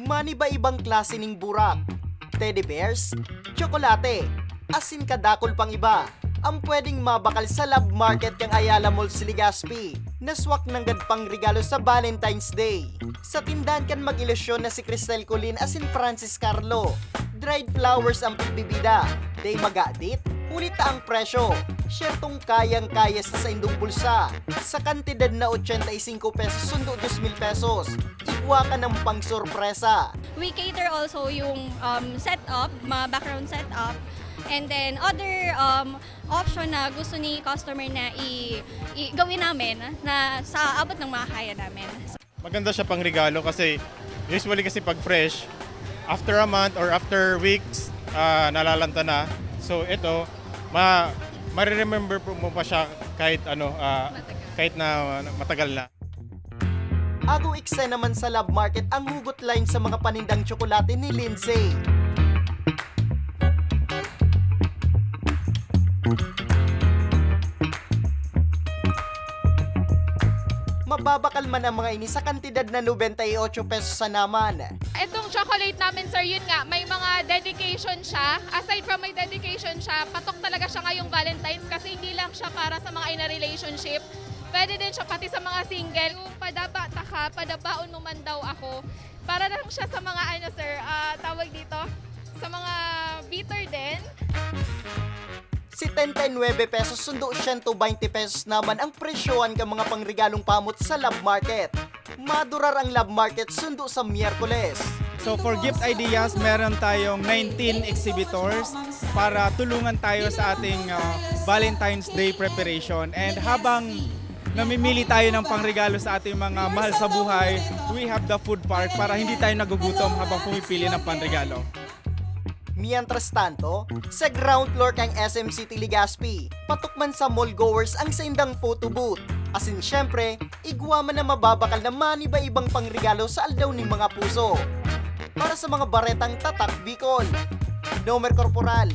Maniba-ibang klase ning burak, teddy bears, tsokolate, asin kadakol pang iba ang pwedeng mabakal sa Love Market kang Ayala Mall sa Legazpi. Naswak ng gadpang regalo sa Valentine's Day. Sa tindahan kan mag-ilusyon na si Cristel Colin asin Francis Carlo. Dried flowers ang pagbibida. Day magadit, ulit ang presyo. Syertong kayang-kaya sa indong bulsa. Sa kantidad na 85 pesos sundo 2,000 pesos. Ikwa ka ng pang sorpresa. We cater also yung setup, mga background setup, and then other option na gusto ni customer na gawin namin na sa abot ng mga kaya namin. Maganda siya pang regalo kasi usually kasi pag fresh, after a month or after weeks, nalalanta na. So ito, ma-remember mo pa siya kahit kahit na matagal na. Agaw iksa naman sa Love Market ang hugot line sa mga panindang tsokolate ni Lindsay. Mababakal man ang mga ini sa kantidad na 98 pesos sa naman. Itong chocolate namin, sir, yun nga, may mga dedication siya. Aside from may dedication siya, patok talaga siya ngayong Valentine's kasi hindi lang siya para sa mga in a relationship. Pwede din siya pati sa mga single. Kung padabata ka, padabaon mo man daw ako. Para lang siya sa mga sir, tawag dito, sa mga bitter din. Si 10-9 pesos sundo 120 pesos naman ang presyohan ka mga pangregalong pamot sa Love Market. Madurar ang Love Market sundo sa Miyerkules. So for gift ideas, meron tayong 19 exhibitors para tulungan tayo sa ating Valentine's Day preparation. And habang namimili tayo ng pangregalo sa ating mga mahal sa buhay, we have the food park para hindi tayo nagugutom habang pumipili ng panregalo. Mientras tanto, sa ground floor kang SM City Legazpi, patukman sa mall goers ang saindang photo booth. Asin syempre, igwa man na mababakal na maniba-ibang pangregalo sa aldaw ng mga puso. Para sa mga baretang tatak Bicol, Nomer Corporal.